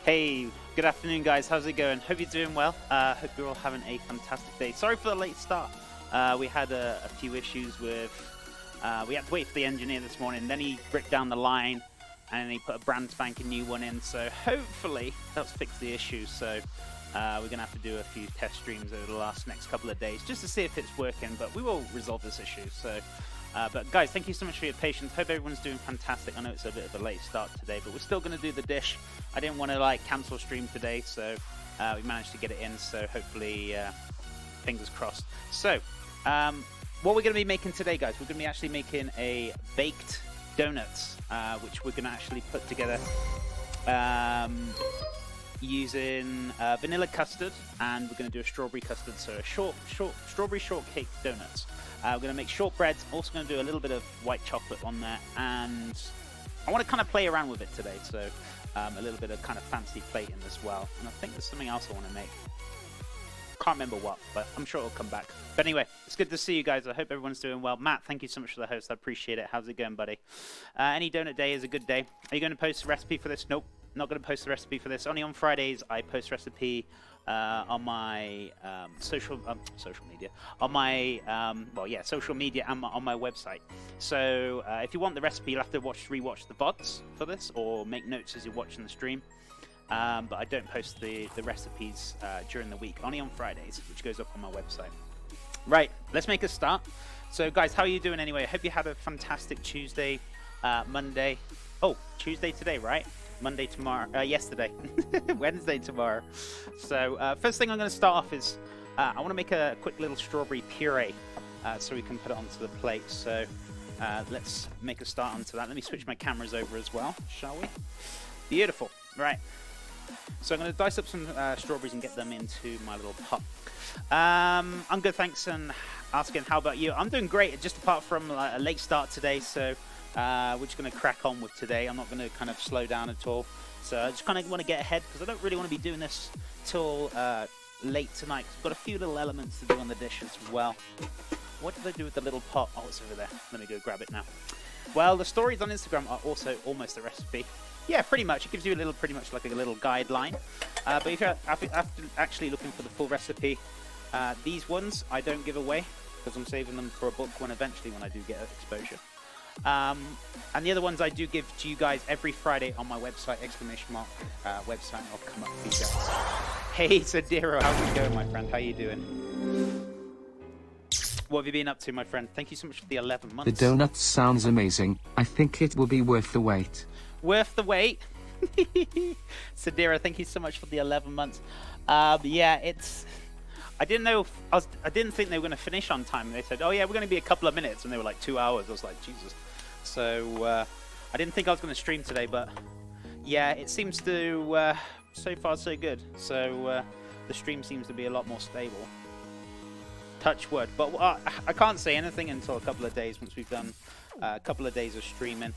Hey, good afternoon, guys. How's it going? Hope you're doing well. Hope you're all having a fantastic day. Sorry for the late start. We had a few issues with... we had to wait for the engineer this morning. Then he ripped down the line, and he put a brand spanking new one in. So hopefully that's fixed the issue. So we're going to have to do a few test streams over the next couple of days just to see if it's working. But we will resolve this issue. So... but guys, thank you so much for your patience. Hope everyone's doing fantastic. I know it's a bit of a late start today, but we're still going to do the dish. I didn't want to cancel stream today, so we managed to get it in. So hopefully, fingers crossed. So what we're going to be making today, guys, we're going to be actually making a baked donuts, which we're going to actually put together using vanilla custard, and we're going to do a strawberry custard, so a strawberry shortcake donuts. We're going to make shortbreads. Also going to do a little bit of white chocolate on there, and I want to kind of play around with it today, so a little bit of kind of fancy plating as well. And I think there's something else I want to make. Can't remember what, but I'm sure it'll come back. But anyway, it's good to see you guys. I hope everyone's doing well. Matt, thank you so much for the host. I appreciate it. How's it going, buddy? Any donut day is a good day. Are you going to post a recipe for this? Nope. Not going to post the recipe for this. Only on Fridays I post recipe on my social media, on my social media and on my website. So if you want the recipe, you'll have to rewatch the VODs for this, or make notes as you're watching the stream. But I don't post the recipes during the week, only on Fridays, which goes up on my website. Right, let's make a start. So guys, how are you doing anyway? I hope you had a fantastic Tuesday, Monday. Oh, Tuesday today, right? Monday tomorrow, yesterday, Wednesday tomorrow. So first thing I'm going to start off is I want to make a quick little strawberry puree so we can put it onto the plate. So let's make a start onto that. Let me switch my cameras over as well, shall we? Beautiful. Right. So I'm going to dice up some strawberries and get them into my little pot. I'm good, thanks, and asking how about you? I'm doing great, just apart from a late start today, so we're just going to crack on with today. I'm not going to kind of slow down at all. So I just kind of want to get ahead because I don't really want to be doing this till late tonight. I've got a few little elements to do on the dish as well. What did I do with the little pot? Oh, it's over there. Let me go grab it now. Well, the stories on Instagram are also almost a recipe. Yeah, pretty much. It gives you pretty much like a little guideline. But if you're actually looking for the full recipe, these ones I don't give away because I'm saving them for a book when I do get exposure. And the other ones I do give to you guys every Friday on my website, ! Website, I'll come up with you guys. Hey, Sadiro, how's it going, my friend? How you doing? What have you been up to, my friend? Thank you so much for the 11 months. The donuts sounds amazing. I think it will be worth the wait. Worth the wait? Sadira, thank you so much for the 11 months. Yeah, it's... I didn't know I didn't think they were going to finish on time. They said, oh yeah, we're going to be a couple of minutes, and they were like 2 hours. I was like, Jesus. So I didn't think I was going to stream today, but yeah, it seems to so far so good. So the stream seems to be a lot more stable. Touch wood. But I can't say anything until a couple of days once we've done a couple of days of streaming,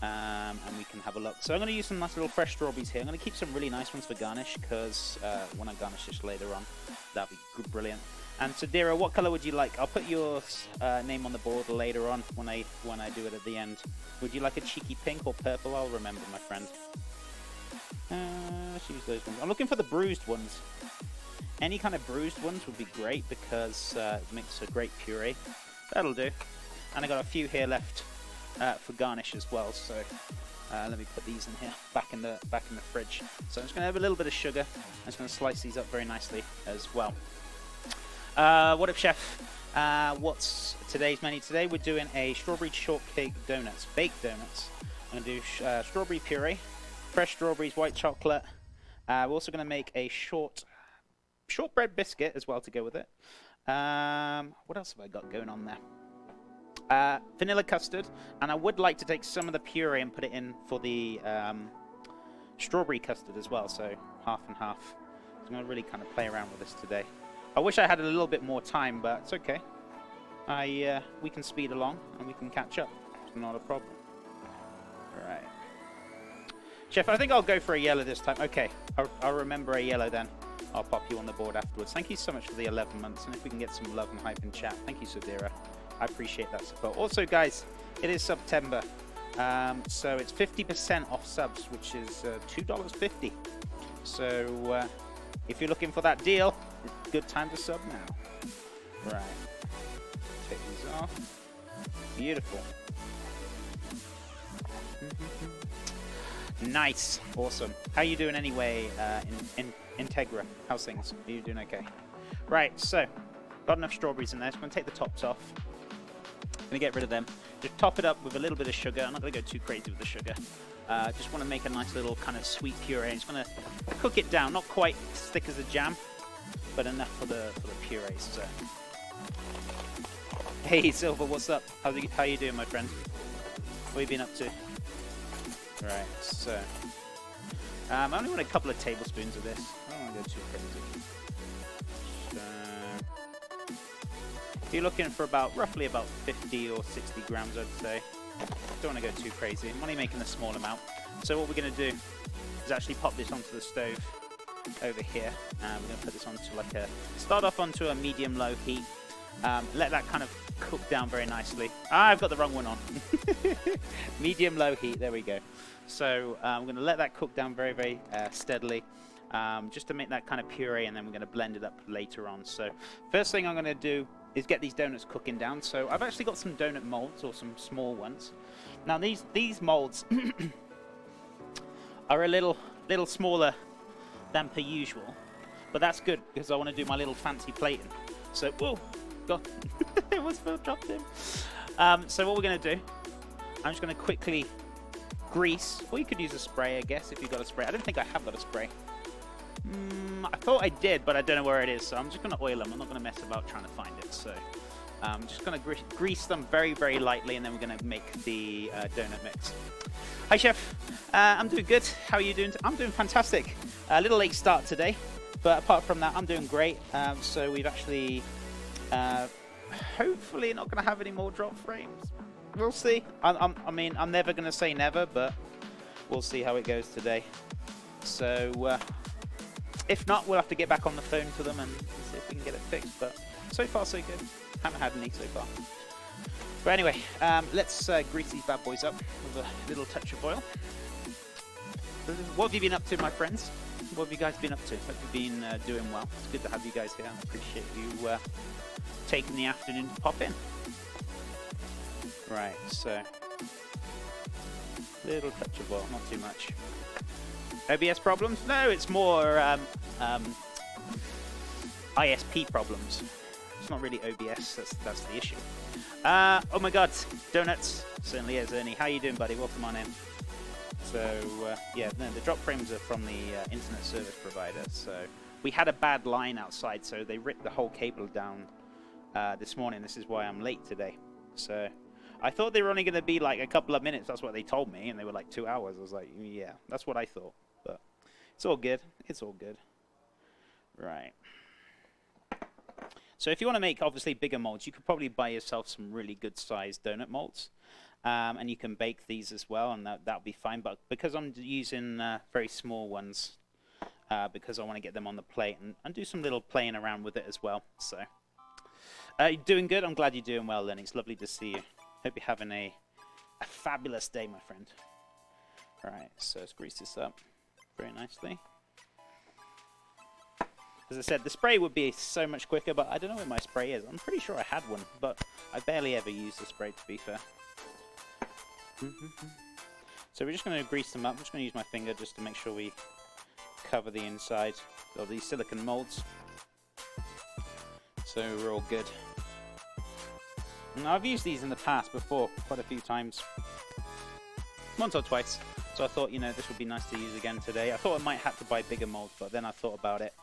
and we can have a look. So I'm going to use some nice little fresh strawberries here. I'm going to keep some really nice ones for garnish because when I garnish this later on, that'll be good, brilliant. And Sadira, what color would you like? I'll put your name on the board later on when I do it at the end. Would you like a cheeky pink or purple? I'll remember, my friend. Let's use those ones. I'm looking for the bruised ones. Any kind of bruised ones would be great because it makes a great puree. That'll do. And I got a few here left for garnish as well. So let me put these in here, back in the fridge. So I'm just going to have a little bit of sugar. I'm just going to slice these up very nicely as well. What up, chef? What's today's menu? Today we're doing a strawberry shortcake donuts, baked donuts. I'm going to do strawberry puree, fresh strawberries, white chocolate. We're also going to make a shortbread biscuit as well to go with it. What else have I got going on there? Vanilla custard, and I would like to take some of the puree and put it in for the strawberry custard as well, so half and half. So I'm going to really kind of play around with this today. I wish I had a little bit more time, but it's okay. We can speed along and we can catch up. It's not a problem. Right. Chef, I think I'll go for a yellow this time. Okay, I'll remember a yellow then. I'll pop you on the board afterwards. Thank you so much for the 11 months, and if we can get some love and hype in chat. Thank you, Sadira. I appreciate that support. Also, guys, it is September. So it's 50% off subs, which is $2.50. So if you're looking for that deal, it's a good time to sub now. Right. Take these off. Beautiful. Nice. Awesome. How you doing anyway, Integra? How's things? Are you doing okay? Right, so got enough strawberries in there. Just going to take the tops off. Going to get rid of them. Just top it up with a little bit of sugar. I'm not going to go too crazy with the sugar. Just want to make a nice little kind of sweet puree. Just going to cook it down. Not quite as thick as a jam, but enough for the puree. So, hey Silver, what's up? How you doing, my friend? What have you been up to? Right, so I only want a couple of tablespoons of this. I don't want to go too crazy. So you're looking for roughly about 50 or 60 grams, I'd say. Don't want to go too crazy. I'm only making a small amount. So what we're going to do is actually pop this onto the stove over here. We're going to put this onto start off onto a medium-low heat. Let that kind of cook down very nicely. I've got the wrong one on. Medium-low heat. There we go. So I'm going to let that cook down very, very steadily. Just to make that kind of puree, and then we're going to blend it up later on. So first thing I'm going to do is get these donuts cooking down. So I've actually got some donut molds, or some small ones. Now these molds are a little smaller than per usual, but that's good because I want to do my little fancy plating. So whoa, God, it was Phil dropped him. So what we're going to do, I'm just going to quickly grease, or you could use a spray, I guess, if you've got a spray. I don't think I have got a spray. I thought I did, but I don't know where it is, so I'm just going to oil them. I'm not going to mess about trying to find it. So I'm just going to grease them very, very lightly, and then we're going to make the donut mix. Hi, Chef. I'm doing good. How are you doing? I'm doing fantastic. A little late start today, but apart from that, I'm doing great. So we've actually, hopefully not going to have any more drop frames. We'll see. I mean, I'm never going to say never, but we'll see how it goes today. So if not, we'll have to get back on the phone to them and see if we can get it fixed. But so far, so good. Haven't had any so far. But anyway, let's grease these bad boys up with a little touch of oil. What have you been up to, my friends? What have you guys been up to? Hope you've been doing well. It's good to have you guys here. I appreciate you taking the afternoon to pop in. Right, so little touch of oil, not too much. OBS problems? No, it's more ISP problems. It's not really OBS, that's the issue. Oh my God, donuts. Certainly is, Ernie. How you doing, buddy? Welcome on in. So, yeah, no, the drop frames are from the internet service provider. So we had a bad line outside, so they ripped the whole cable down this morning. This is why I'm late today. So I thought they were only going to be like a couple of minutes. That's what they told me, and they were like 2 hours. I was like, yeah, that's what I thought. But it's all good. It's all good. Right. So if you want to make, obviously, bigger molds, you could probably buy yourself some really good-sized donut molds. And you can bake these as well, and that'll be fine. But because I'm using very small ones, because I want to get them on the plate and do some little playing around with it as well. So, you're doing good? I'm glad you're doing well, Lenny. It's lovely to see you. Hope you're having a fabulous day, my friend. All right, so let's grease this up very nicely. As I said, the spray would be so much quicker, but I don't know where my spray is. I'm pretty sure I had one, but I barely ever use the spray, to be fair. So we're just going to grease them up. I'm just going to use my finger just to make sure we cover the inside of these silicone molds. So we're all good. Now, I've used these in the past before, quite a few times. Once or twice. So I thought, you know, this would be nice to use again today. I thought I might have to buy bigger molds, but then I thought about it.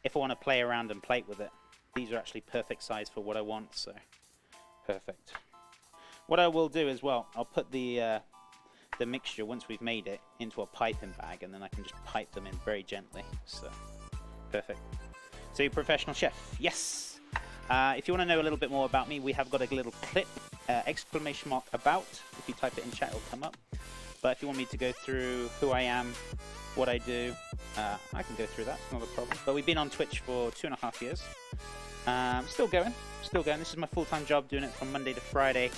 If I want to play around and plate with it, these are actually perfect size for what I want, so perfect. What I will do as well, I'll put the mixture, once we've made it, into a piping bag, and then I can just pipe them in very gently. So, perfect. So, professional chef, yes! If you want to know a little bit more about me, we have got a little clip, exclamation mark about. If you type it in chat, it'll come up. But if you want me to go through who I am, what I do, I can go through that, it's not a problem. But we've been on Twitch for 2.5 years. Still going. This is my full-time job, doing it from Monday to Friday.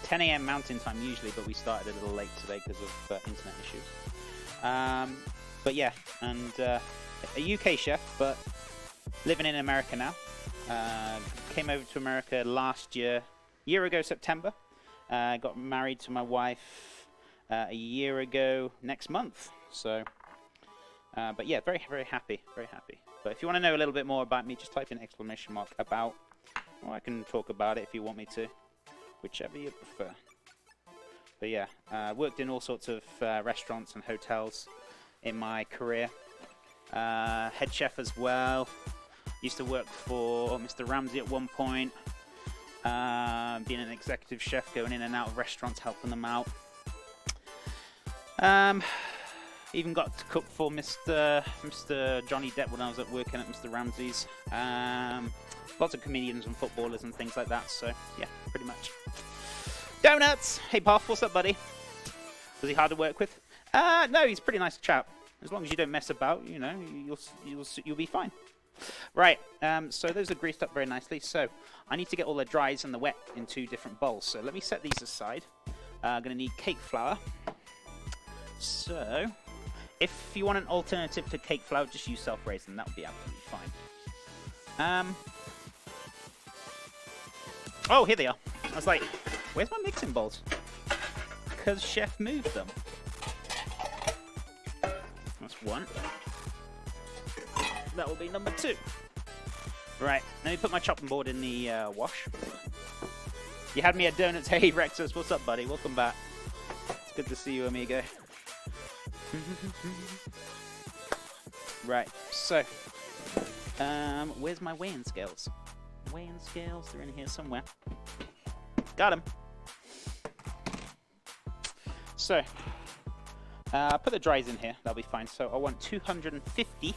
10 a.m. Mountain Time usually, but we started a little late today because of internet issues. But yeah, and a UK chef, but living in America now. Came over to America last year ago September. Got married to my wife a year ago next month. So, but yeah, very, very happy, very happy. But if you want to know a little bit more about me, just type in ! about, or I can talk about it if you want me to, whichever you prefer. But yeah, worked in all sorts of restaurants and hotels in my career. Head chef as well. Used to work for Mr. Ramsay at one point. Being an executive chef, going in and out of restaurants, helping them out. Even got to cook for Mr. Johnny Depp when I was working at Mr. Ramsay's. Lots of comedians and footballers and things like that. So yeah, pretty much. Donuts. Hey, Puff, what's up, buddy? Was he hard to work with? No, he's a pretty nice chap. As long as you don't mess about, you know, you'll be fine. Right, so those are greased up very nicely. So I need to get all the dries and the wet in 2 different bowls. So let me set these aside. I'm going to need cake flour. So if you want an alternative to cake flour, just use self-raising. That would be absolutely fine. Oh, here they are. I was like, where's my mixing bowls? Because Chef moved them. That's 1. That will be number 2. Right, let me put my chopping board in the wash. You had me at donuts. Hey, Rexus, what's up, buddy? Welcome back. It's good to see you, amigo. Right, so, where's my weighing scales? Weighing scales, they're in here somewhere. Got them. So, put the dries in here. That'll be fine. So I want 250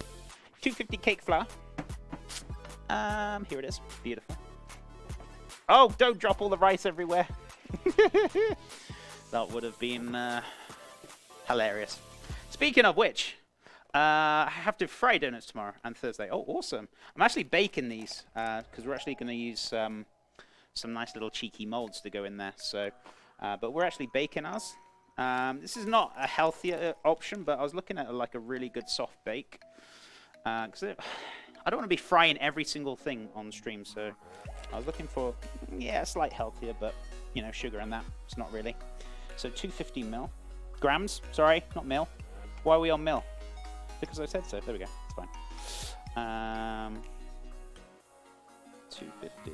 cake flour. Here it is. Beautiful. Oh, don't drop all the rice everywhere. That would have been hilarious. Speaking of which, I have to fry donuts tomorrow and Thursday. Oh, awesome. I'm actually baking these because we're actually going to use some nice little cheeky molds to go in there. So, but we're actually baking ours. This is not a healthier option, but I was looking at like a really good soft bake. Because I don't want to be frying every single thing on stream, so I was looking for, yeah, slight healthier, but, you know, sugar and that. It's not really. So 250 grams, sorry, not mil. Why are we on mil? Because I said so. There we go. It's fine. 250.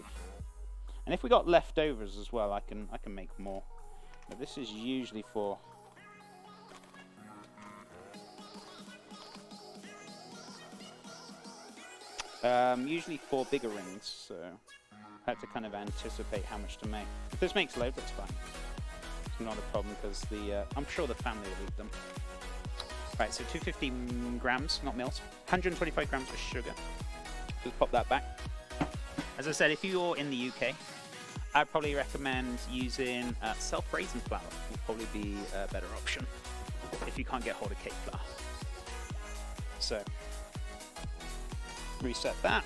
And if we got leftovers as well, I can make more. But this is usually for... usually 4 bigger rings, so I have to kind of anticipate how much to make. If this makes load, that's fine. It's not a problem because I'm sure the family will eat them. Right, so 250 grams, not mils, 125 grams of sugar. Just pop that back. As I said, if you're in the UK, I'd probably recommend using self-raising flour. Would probably be a better option if you can't get hold of cake flour. So, reset that.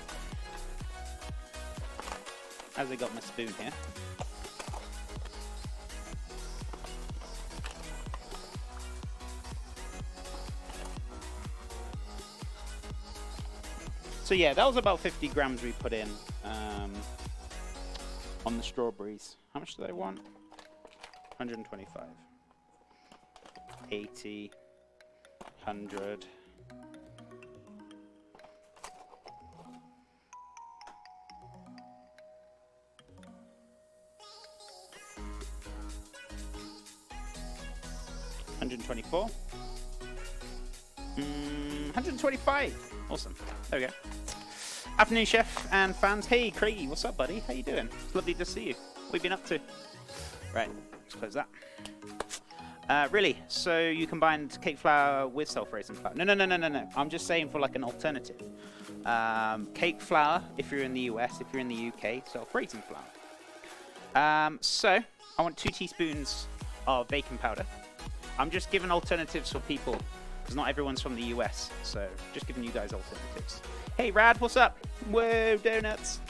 As I got my spoon here. So yeah, that was about 50 grams we put in on the strawberries. How much did I want? 125. 80. 100. $124. 125. Awesome. There we go. Afternoon, chef and fans. Hey, Craigie, what's up, buddy? How you doing? It's lovely to see you. What have you been up to? Right, let's close that. Really? So you combined cake flour with self-raising flour? No. I'm just saying for like an alternative. Cake flour, if you're in the US. If you're in the UK, self-raising flour. So I want 2 teaspoons of baking powder. I'm just giving alternatives for people because not everyone's from the US. So just giving you guys alternatives. Hey, Rad, what's up? Whoa, donuts.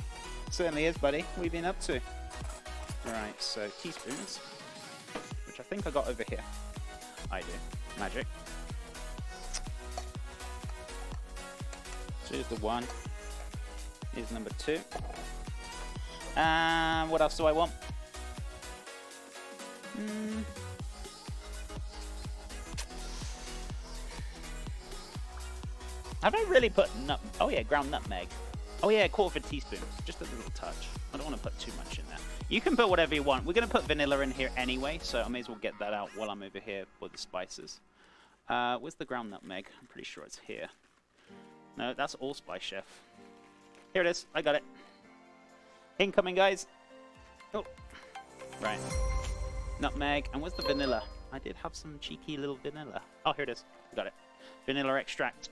Certainly is, buddy. What have you been up to? Right, so teaspoons, which I think I got over here. I do. Magic. So here's the 1. Here's number 2. And what else do I want? Have I really put oh yeah, ground nutmeg. Oh yeah, 1/4 teaspoon. Just a little touch. I don't want to put too much in there. You can put whatever you want. We're going to put vanilla in here anyway, so I may as well get that out while I'm over here with the spices. Where's the ground nutmeg? I'm pretty sure it's here. No, that's allspice, chef. Here it is. I got it. Incoming, guys. Oh. Right. Nutmeg. And where's the vanilla? I did have some cheeky little vanilla. Oh, here it is. Got it. Vanilla extract.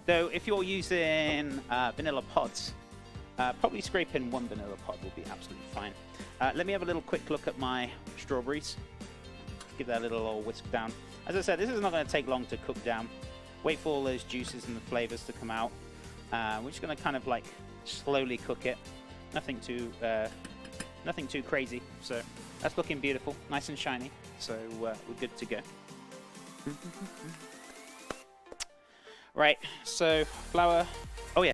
Though, if you're using vanilla pods, probably scraping 1 vanilla pod will be absolutely fine. Let me have a little quick look at my strawberries. Give that a little old whisk down. As I said, this is not going to take long to cook down. Wait for all those juices and the flavors to come out. We're just going to kind of like slowly cook it. Nothing too crazy. So that's looking beautiful, nice and shiny. So we're good to go. Right, so flour. Oh yeah,